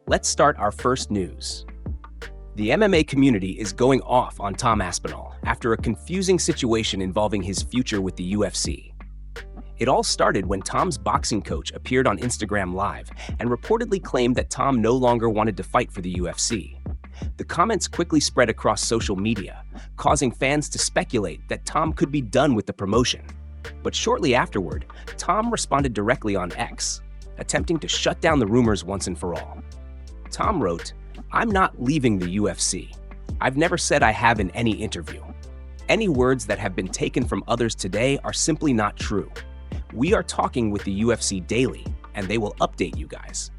Let's start our first news. The MMA community is going off on Tom Aspinall after a confusing situation involving his future with the UFC. It all started when Tom's boxing coach appeared on Instagram Live and reportedly claimed that Tom no longer wanted to fight for the UFC. The comments quickly spread across social media, causing fans to speculate that Tom could be done with the promotion. But shortly afterward, Tom responded directly on X, attempting to shut down the rumors once and for all. Tom wrote, "I'm not leaving the UFC. I've never said I have in any interview. Any words that have been taken from others today are simply not true. We are talking with the UFC daily, and they will update you guys."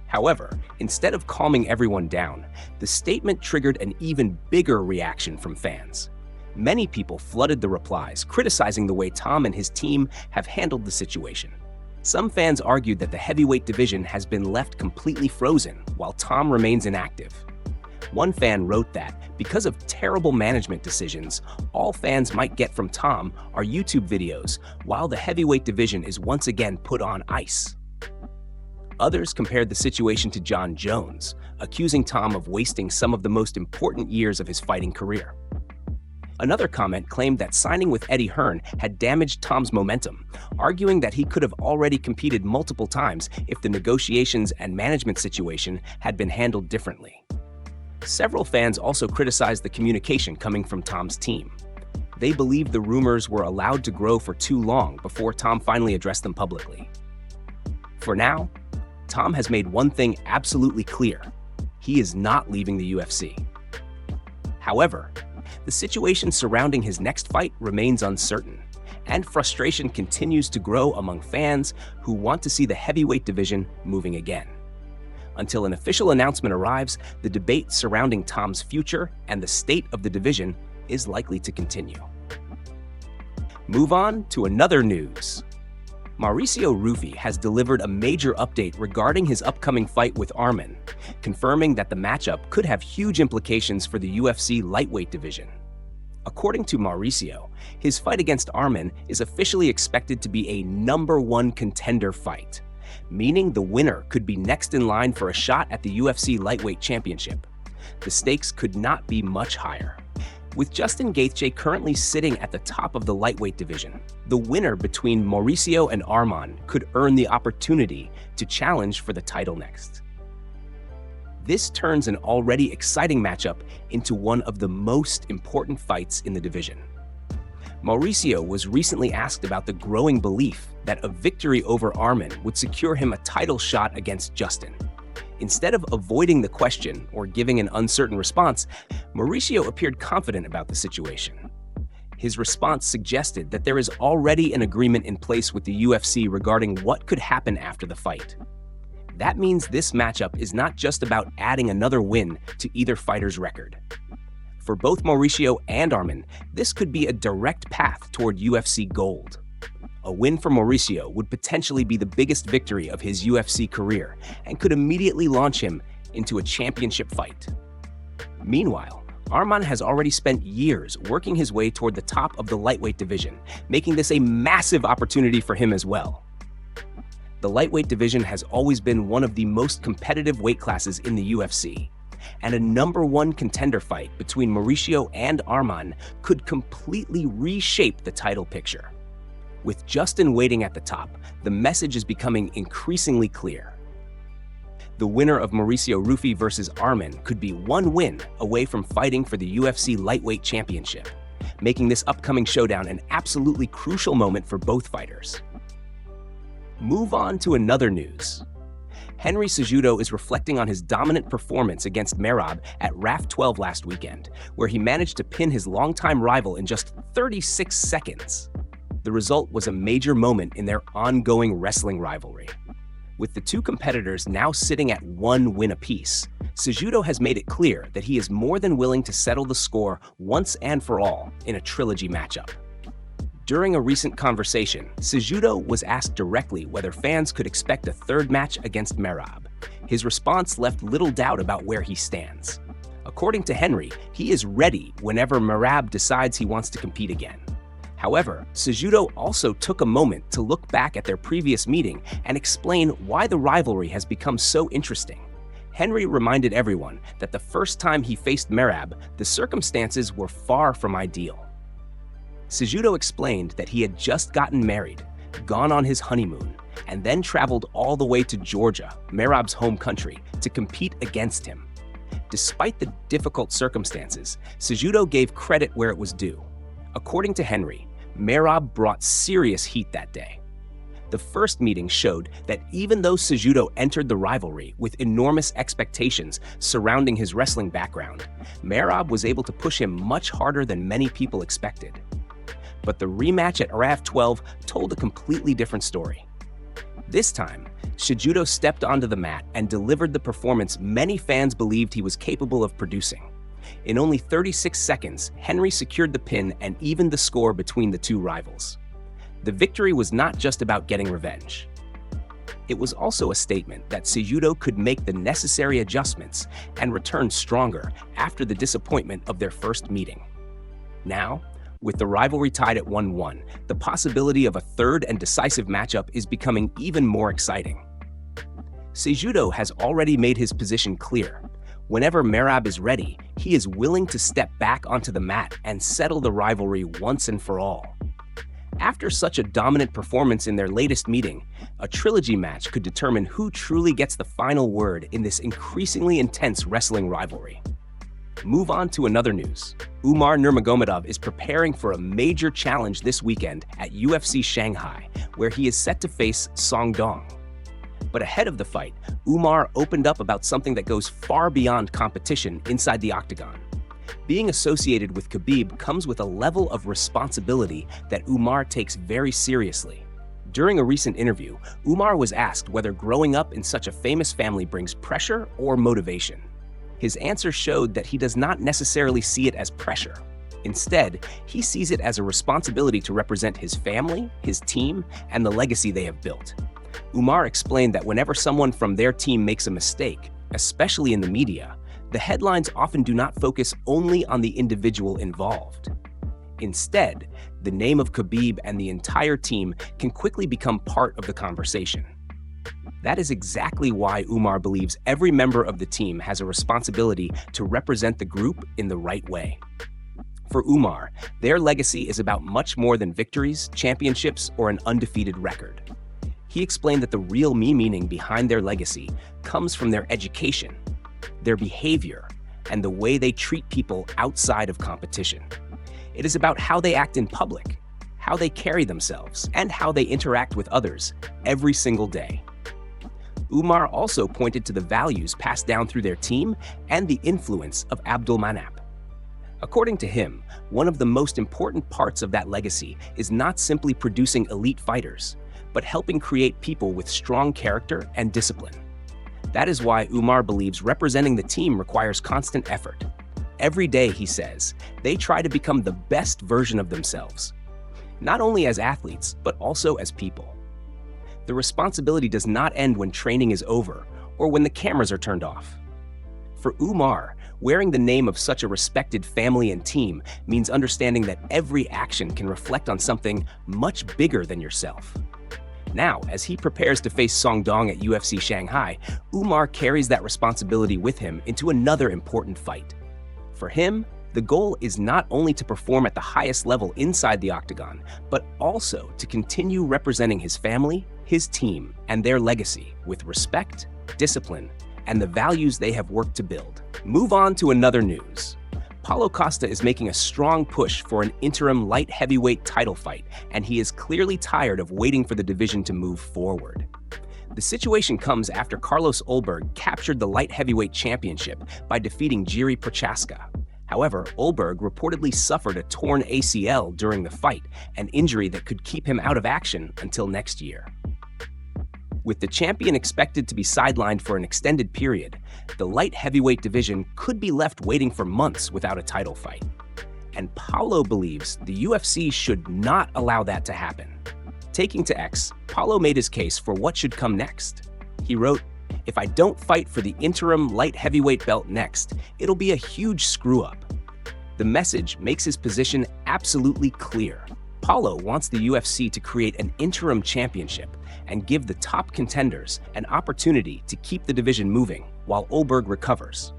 However, instead of calming everyone down, the statement triggered an even bigger reaction from fans. Many people flooded the replies, criticizing the way Tom and his team have handled the situation. Some fans argued that the heavyweight division has been left completely frozen while Tom remains inactive. One fan wrote that, because of terrible management decisions, all fans might get from Tom are YouTube videos, while the heavyweight division is once again put on ice. Others compared the situation to Jon Jones, accusing Tom of wasting some of the most important years of his fighting career. Another comment claimed that signing with Eddie Hearn had damaged Tom's momentum, arguing that he could have already competed multiple times if the negotiations and management situation had been handled differently. Several fans also criticized the communication coming from Tom's team. They believed the rumors were allowed to grow for too long before Tom finally addressed them publicly. For now, Tom has made one thing absolutely clear: he is not leaving the UFC. However, the situation surrounding his next fight remains uncertain, and frustration continues to grow among fans who want to see the heavyweight division moving again. Until an official announcement arrives, the debate surrounding Tom's future and the state of the division is likely to continue. Move on to another news. Mauricio Rufy has delivered a major update regarding his upcoming fight with Arman, confirming that the matchup could have huge implications for the UFC lightweight division. According to Mauricio, his fight against Arman is officially expected to be a #1 contender fight, meaning the winner could be next in line for a shot at the UFC lightweight championship. The stakes could not be much higher. With Justin Gaethje currently sitting at the top of the lightweight division, the winner between Mauricio and Arman could earn the opportunity to challenge for the title next. This turns an already exciting matchup into one of the most important fights in the division. Mauricio was recently asked about the growing belief that a victory over Arman would secure him a title shot against Justin. Instead of avoiding the question or giving an uncertain response, Mauricio appeared confident about the situation. His response suggested that there is already an agreement in place with the UFC regarding what could happen after the fight. That means this matchup is not just about adding another win to either fighter's record. For both Mauricio and Arman, this could be a direct path toward UFC gold. A win for Mauricio would potentially be the biggest victory of his UFC career and could immediately launch him into a championship fight. Meanwhile, Arman has already spent years working his way toward the top of the lightweight division, making this a massive opportunity for him as well. The lightweight division has always been one of the most competitive weight classes in the UFC, and a #1 contender fight between Mauricio and Arman could completely reshape the title picture. With Justin waiting at the top, the message is becoming increasingly clear. The winner of Mauricio Rufy versus Arman could be one win away from fighting for the UFC lightweight championship, making this upcoming showdown an absolutely crucial moment for both fighters. Move on to another news. Henry Cejudo is reflecting on his dominant performance against Merab at RAF 12 last weekend, where he managed to pin his longtime rival in just 36 seconds. The result was a major moment in their ongoing wrestling rivalry. With the two competitors now sitting at 1 win apiece, Cejudo has made it clear that he is more than willing to settle the score once and for all in a trilogy matchup. During a recent conversation, Cejudo was asked directly whether fans could expect a third match against Merab. His response left little doubt about where he stands. According to Henry, he is ready whenever Merab decides he wants to compete again. However, Cejudo also took a moment to look back at their previous meeting and explain why the rivalry has become so interesting. Henry reminded everyone that the first time he faced Merab, the circumstances were far from ideal. Cejudo explained that he had just gotten married, gone on his honeymoon, and then traveled all the way to Georgia, Merab's home country, to compete against him. Despite the difficult circumstances, Cejudo gave credit where it was due. According to Henry, Merab brought serious heat that day. The first meeting showed that even though Cejudo entered the rivalry with enormous expectations surrounding his wrestling background, Merab was able to push him much harder than many people expected. But the rematch at RAF 12 told a completely different story. This time, Cejudo stepped onto the mat and delivered the performance many fans believed he was capable of producing. In only 36 seconds, Henry secured the pin and evened the score between the two rivals. The victory was not just about getting revenge. It was also a statement that Cejudo could make the necessary adjustments and return stronger after the disappointment of their first meeting. Now, with the rivalry tied at 1-1, the possibility of a third and decisive matchup is becoming even more exciting. Cejudo has already made his position clear. Whenever Merab is ready, he is willing to step back onto the mat and settle the rivalry once and for all. After such a dominant performance in their latest meeting, a trilogy match could determine who truly gets the final word in this increasingly intense wrestling rivalry. Move on to another news. Umar Nurmagomedov is preparing for a major challenge this weekend at UFC Shanghai, where he is set to face Song Dong. But ahead of the fight, Umar opened up about something that goes far beyond competition inside the octagon. Being associated with Khabib comes with a level of responsibility that Umar takes very seriously. During a recent interview, Umar was asked whether growing up in such a famous family brings pressure or motivation. His answer showed that he does not necessarily see it as pressure. Instead, he sees it as a responsibility to represent his family, his team, and the legacy they have built. Umar explained that whenever someone from their team makes a mistake, especially in the media, the headlines often do not focus only on the individual involved. Instead, the name of Khabib and the entire team can quickly become part of the conversation. That is exactly why Umar believes every member of the team has a responsibility to represent the group in the right way. For Umar, their legacy is about much more than victories, championships, or an undefeated record. He explained that the real meaning behind their legacy comes from their education, their behavior, and the way they treat people outside of competition. It is about how they act in public, how they carry themselves, and how they interact with others every single day. Umar also pointed to the values passed down through their team and the influence of Abdul Manap. According to him, one of the most important parts of that legacy is not simply producing elite fighters, but helping create people with strong character and discipline. That is why Umar believes representing the team requires constant effort. Every day, he says, they try to become the best version of themselves, not only as athletes, but also as people. The responsibility does not end when training is over or when the cameras are turned off. For Umar, wearing the name of such a respected family and team means understanding that every action can reflect on something much bigger than yourself. Now, as he prepares to face Song Dong at UFC Shanghai, Umar carries that responsibility with him into another important fight. For him, the goal is not only to perform at the highest level inside the octagon, but also to continue representing his family, his team, and their legacy with respect, discipline, and the values they have worked to build. Move on to another news. Paulo Costa is making a strong push for an interim light heavyweight title fight, and he is clearly tired of waiting for the division to move forward. The situation comes after Carlos Ulberg captured the light heavyweight championship by defeating Jiri Prochaska. However, Ulberg reportedly suffered a torn ACL during the fight, an injury that could keep him out of action until next year. With the champion expected to be sidelined for an extended period, the light heavyweight division could be left waiting for months without a title fight. And Paulo believes the UFC should not allow that to happen. Taking to X, Paulo made his case for what should come next. He wrote, "If I don't fight for the interim light heavyweight belt next, it'll be a huge screw-up." The message makes his position absolutely clear. Paulo wants the UFC to create an interim championship and give the top contenders an opportunity to keep the division moving while Oberg recovers.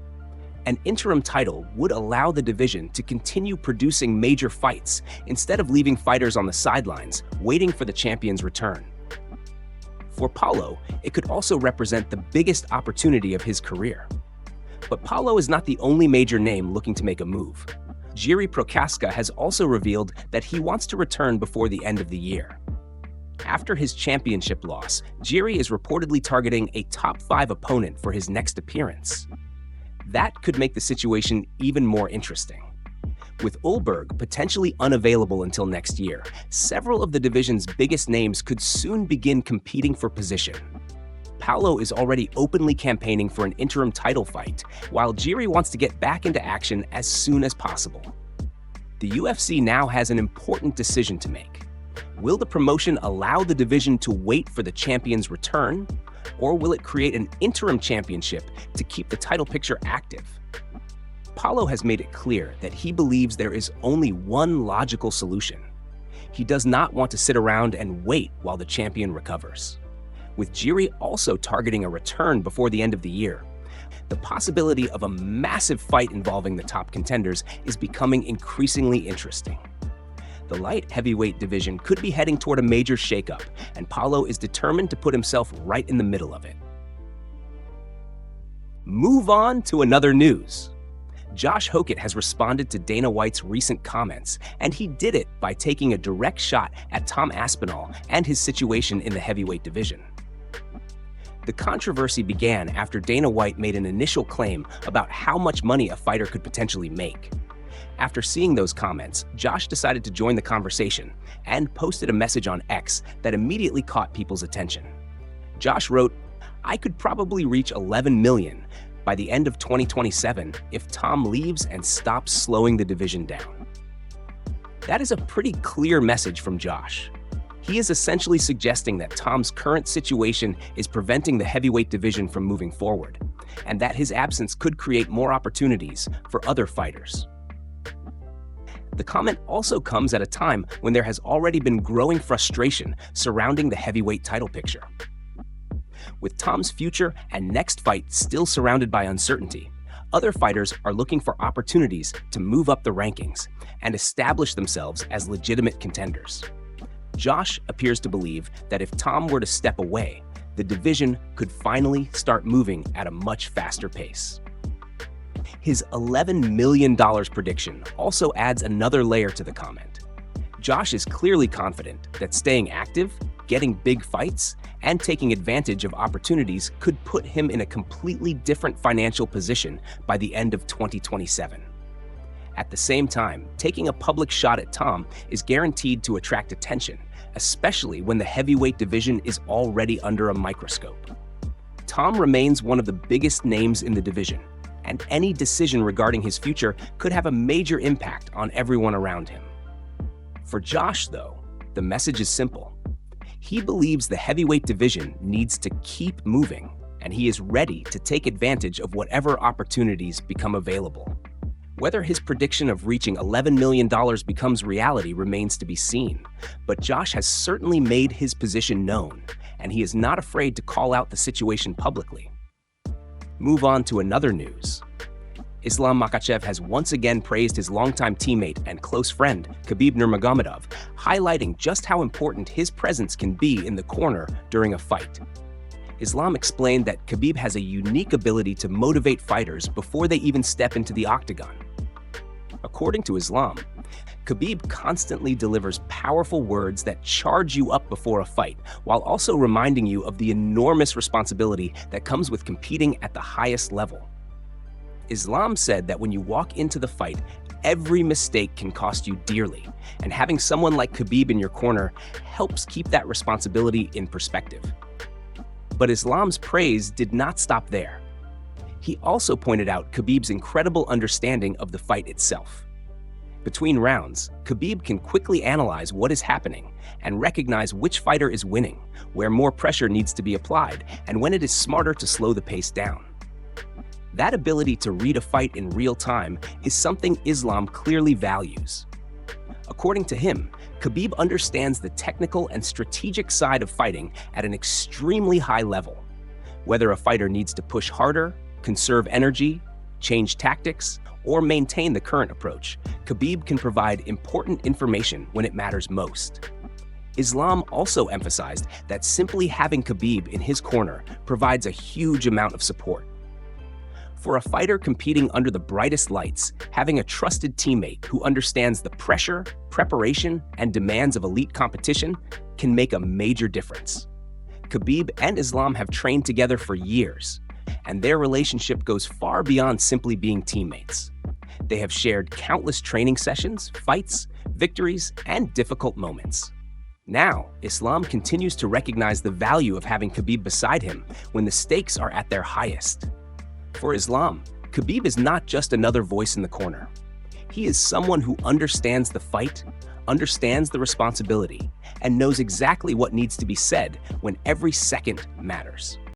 An interim title would allow the division to continue producing major fights instead of leaving fighters on the sidelines waiting for the champion's return. For Paulo, it could also represent the biggest opportunity of his career. But Paulo is not the only major name looking to make a move. Jiří Procházka has also revealed that he wants to return before the end of the year. After his championship loss, Jiří is reportedly targeting a top 5 opponent for his next appearance. That could make the situation even more interesting. With Oberg potentially unavailable until next year, several of the division's biggest names could soon begin competing for position. Paulo is already openly campaigning for an interim title fight, while Jiří wants to get back into action as soon as possible. The UFC now has an important decision to make. Will the promotion allow the division to wait for the champion's return, or will it create an interim championship to keep the title picture active? Paulo has made it clear that he believes there is only one logical solution. He does not want to sit around and wait while the champion recovers. With Jiří also targeting a return before the end of the year, the possibility of a massive fight involving the top contenders is becoming increasingly interesting. The light heavyweight division could be heading toward a major shakeup, and Paulo is determined to put himself right in the middle of it. Move on to another news. Josh Hookit has responded to Dana White's recent comments, and he did it by taking a direct shot at Tom Aspinall and his situation in the heavyweight division. The controversy began after Dana White made an initial claim about how much money a fighter could potentially make. After seeing those comments, Josh decided to join the conversation and posted a message on X that immediately caught people's attention. Josh wrote, "I could probably reach 11 million by the end of 2027 if Tom leaves and stops slowing the division down." That is a pretty clear message from Josh. He is essentially suggesting that Tom's current situation is preventing the heavyweight division from moving forward, and that his absence could create more opportunities for other fighters. The comment also comes at a time when there has already been growing frustration surrounding the heavyweight title picture. With Tom's future and next fight still surrounded by uncertainty, other fighters are looking for opportunities to move up the rankings and establish themselves as legitimate contenders. Josh appears to believe that if Tom were to step away, the division could finally start moving at a much faster pace. His $11 million prediction also adds another layer to the comment. Josh is clearly confident that staying active, getting big fights, and taking advantage of opportunities could put him in a completely different financial position by the end of 2027. At the same time, taking a public shot at Tom is guaranteed to attract attention, especially when the heavyweight division is already under a microscope. Tom remains one of the biggest names in the division, and any decision regarding his future could have a major impact on everyone around him. For Josh, though, the message is simple. He believes the heavyweight division needs to keep moving, and he is ready to take advantage of whatever opportunities become available. Whether his prediction of reaching $11 million becomes reality remains to be seen, but Josh has certainly made his position known, and he is not afraid to call out the situation publicly. Move on to another news. Islam Makhachev has once again praised his longtime teammate and close friend, Khabib Nurmagomedov, highlighting just how important his presence can be in the corner during a fight. Islam explained that Khabib has a unique ability to motivate fighters before they even step into the octagon. According to Islam, Khabib constantly delivers powerful words that charge you up before a fight, while also reminding you of the enormous responsibility that comes with competing at the highest level. Islam said that when you walk into the fight, every mistake can cost you dearly, and having someone like Khabib in your corner helps keep that responsibility in perspective. But Islam's praise did not stop there. He also pointed out Khabib's incredible understanding of the fight itself. Between rounds, Khabib can quickly analyze what is happening and recognize which fighter is winning, where more pressure needs to be applied, and when it is smarter to slow the pace down. That ability to read a fight in real time is something Islam clearly values. According to him, Khabib understands the technical and strategic side of fighting at an extremely high level. Whether a fighter needs to push harder, conserve energy, change tactics, or maintain the current approach, Khabib can provide important information when it matters most. Islam also emphasized that simply having Khabib in his corner provides a huge amount of support. For a fighter competing under the brightest lights, having a trusted teammate who understands the pressure, preparation, and demands of elite competition can make a major difference. Khabib and Islam have trained together for years, and their relationship goes far beyond simply being teammates. They have shared countless training sessions, fights, victories, and difficult moments. Now, Islam continues to recognize the value of having Khabib beside him when the stakes are at their highest. For Islam, Khabib is not just another voice in the corner. He is someone who understands the fight, understands the responsibility, and knows exactly what needs to be said when every second matters.